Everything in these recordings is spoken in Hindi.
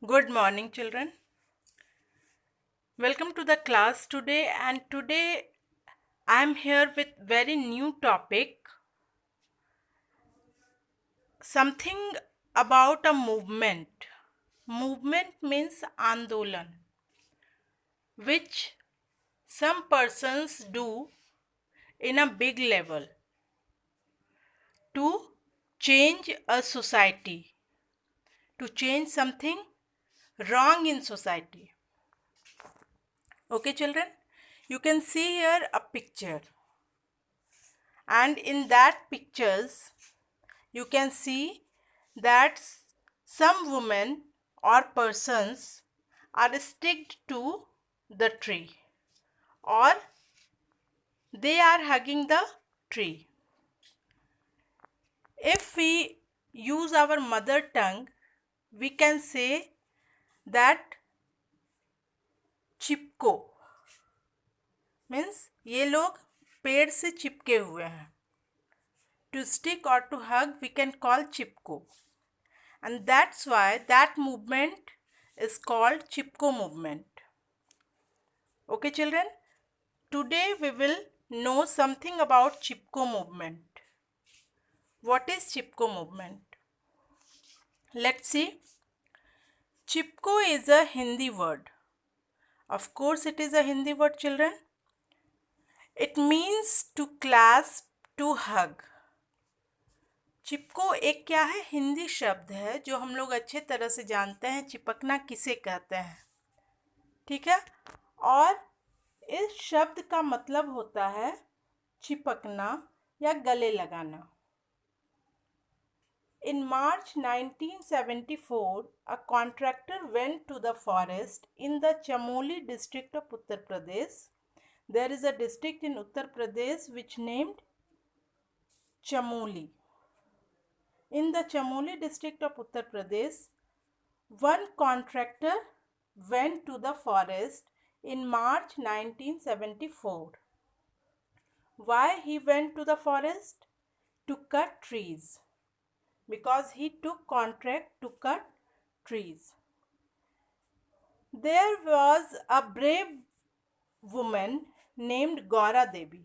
Good morning, children. Welcome to the class today, and today I am here with very new topic, something about a movement. Movement means andolan, which some persons do in a big level to change a society, to change something wrong in society. Okay, children, you can see here a picture, and in that pictures you can see that some women or persons are sticked to the tree, or they are hugging the tree. If we use our mother tongue, we can say that Chipko means ये लोग पेड़ से चिपके हुए हैं. To stick or to hug we can call chipko, and that's why that movement is called chipko movement. Okay, children, today we will know something about chipko movement. What is chipko movement? Let's see. Chipko is a Hindi word. Of course it is a Hindi word, children. It means to clasp, to hug. चिपको एक क्या है, हिंदी शब्द है जो हम लोग अच्छे तरह से जानते हैं चिपकना किसे कहते हैं. ठीक है, और इस शब्द का मतलब होता है चिपकना या गले लगाना. In March 1974, a contractor went to the forest in the Chamoli district of Uttar Pradesh. There is a district in Uttar Pradesh which named Chamoli. In the Chamoli district of Uttar Pradesh, one contractor went to the forest in March 1974. Why he went to the forest? To cut trees. Because he took contract to cut trees. There was a brave woman named Gaura Devi.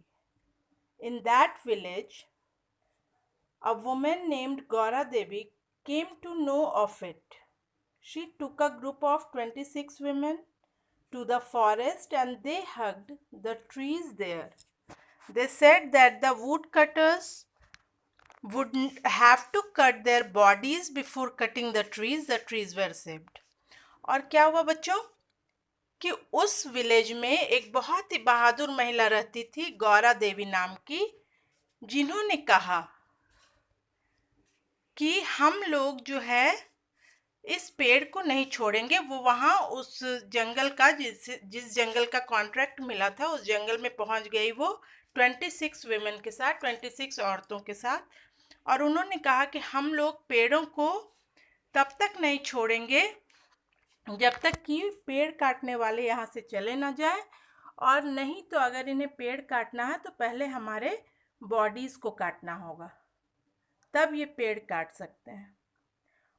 In that village, a woman named Gaura Devi came to know of it. She took a group of 26 women to the forest and they hugged the trees there. They said that the woodcutters would have to cut their bodies before cutting the trees were saved. और क्या हुआ बच्चों कि उस विलेज में एक बहुत ही बहादुर महिला रहती थी, गौरा देवी नाम की, जिन्होंने कहा कि हम लोग जो है इस पेड़ को नहीं छोड़ेंगे. वो वहाँ उस जंगल का जिस जंगल का कॉन्ट्रैक्ट मिला था उस जंगल में पहुँच गई वो 26 वेमेन के साथ, 26 औरतों के साथ, और उन्होंने कहा कि हम लोग पेड़ों को तब तक नहीं छोड़ेंगे जब तक कि पेड़ काटने वाले यहाँ से चले ना जाए, और नहीं तो अगर इन्हें पेड़ काटना है तो पहले हमारे बॉडीज़ को काटना होगा, तब ये पेड़ काट सकते हैं.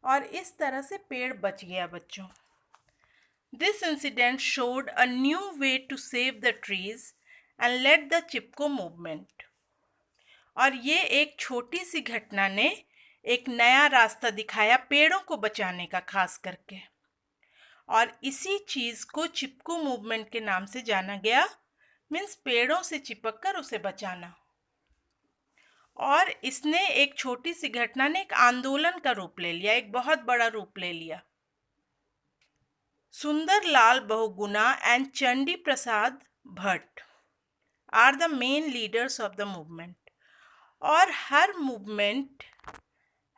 और इस तरह से पेड़ बच गया बच्चों. This incident showed a new way to save the trees and led the Chipko movement. और ये एक छोटी सी घटना ने एक नया रास्ता दिखाया पेड़ों को बचाने का, खास करके, और इसी चीज को चिपको मूवमेंट के नाम से जाना गया. मीन्स पेड़ों से चिपक कर उसे बचाना. और इसने एक छोटी सी घटना ने एक आंदोलन का रूप ले लिया, एक बहुत बड़ा रूप ले लिया. Sundarlal Bahuguna and Chandi Prasad Bhatt are the main leaders of the movement. और हर मूवमेंट,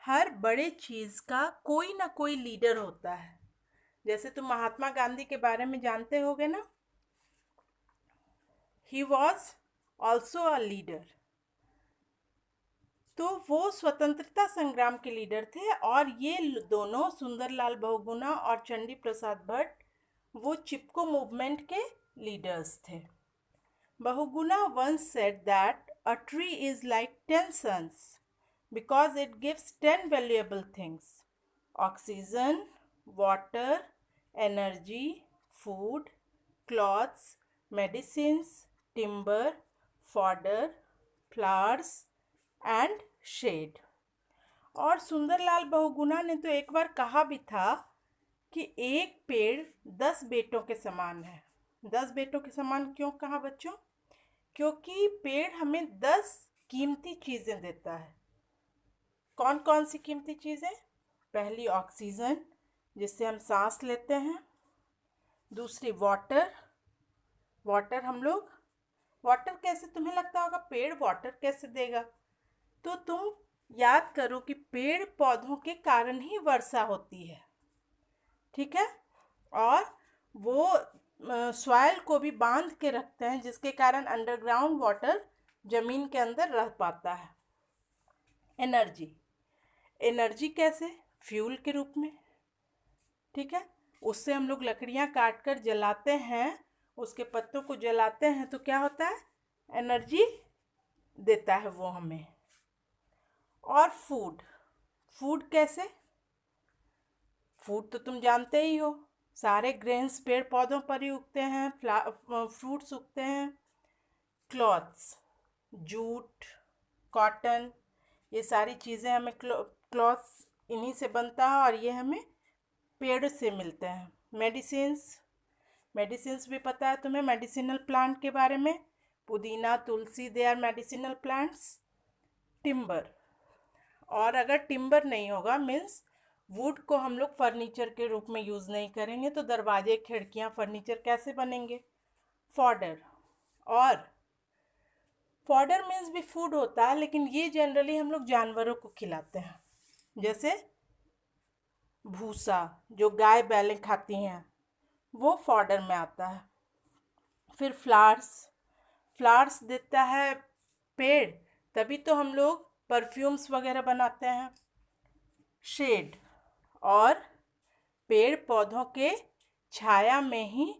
हर बड़े चीज का कोई ना कोई लीडर होता है. जैसे तुम महात्मा गांधी के बारे में जानते होगे ना, he was also a leader. तो वो स्वतंत्रता संग्राम के लीडर थे, और ये दोनों सुंदरलाल बहुगुणा और चंडी प्रसाद भट्ट वो चिपको मूवमेंट के लीडर्स थे. Bahuguna once said that a tree is like 10 suns because it gives 10 valuable things: oxygen, water, energy, food, clothes, medicines, timber, fodder, flowers and shade. और सुंदरलाल बहुगुणा ने तो एक बार कहा भी था कि एक पेड़ 10 बेटों के समान है। 10 बेटों के समान क्यों कहा बच्चों? क्योंकि पेड़ हमें 10 कीमती चीज़ें देता है। कौन कौन सी कीमती चीज़ें? पहली ऑक्सीजन, जिससे हम सांस लेते हैं। दूसरी वाटर, वाटर हम लोग वाटर कैसे, तुम्हें लगता होगा पेड़ वाटर कैसे देगा? तो तुम याद करो कि पेड़ पौधों के कारण ही वर्षा होती है, ठीक है? और वो सॉइल को भी बांध के रखते हैं, जिसके कारण अंडरग्राउंड वाटर जमीन के अंदर रह पाता है। एनर्जी, एनर्जी कैसे? फ्यूल के रूप में, ठीक है? उससे हम लोग लकड़ियाँ काट कर जलाते हैं, उसके पत्तों को जलाते हैं तो क्या होता है? एनर्जी देता है वो हमें। और फूड, फूड कैसे? फूड तो तुम जानते ही हो, सारे ग्रेन्स पेड़ पौधों पर ही उगते हैं, फ्रूट्स उगते हैं। क्लॉथ्स, जूट, कॉटन, ये सारी चीज़ें हमें क्लॉथ्स इन्हीं से बनता है और ये हमें पेड़ से मिलते हैं। मेडिसिन्स, मेडिसिन्स भी पता है तुम्हें मेडिसिनल प्लांट के बारे में? Pudina, tulsi, they are medicinal plants. Timber, और अगर टिम्बर नहीं होगा मीन्स वुड को हम लोग फर्नीचर के रूप में यूज़ नहीं करेंगे तो दरवाजे, खिड़कियाँ, फर्नीचर कैसे बनेंगे? फॉडर, और फॉडर मीन्स भी फूड होता है, लेकिन ये जनरली हम लोग जानवरों को खिलाते हैं, जैसे भूसा जो गाय बैलें खाती हैं, वो फॉडर में आता है। फिर फ्लावर्स, फ्लावर्स देता है पेड़, तभी तो हम लोग परफ्यूम्स वगैरह बनाते हैं। शेड, और पेड़ पौधों के छाया में ही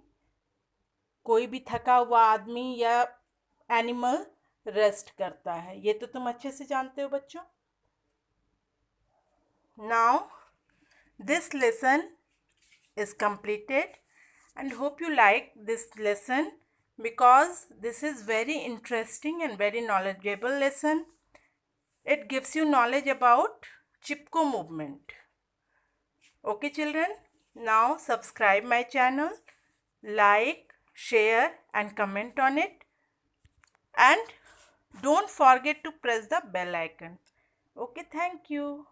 कोई भी थका हुआ आदमी या एनिमल रेस्ट करता है, ये तो तुम अच्छे से जानते हो बच्चों। Now this lesson is completed and hope you like this lesson because this is very interesting and very knowledgeable lesson. It gives you knowledge about Chipko movement. Okay children, now subscribe my channel, like, share and comment on it, and don't forget to press the bell icon. Okay, thank you.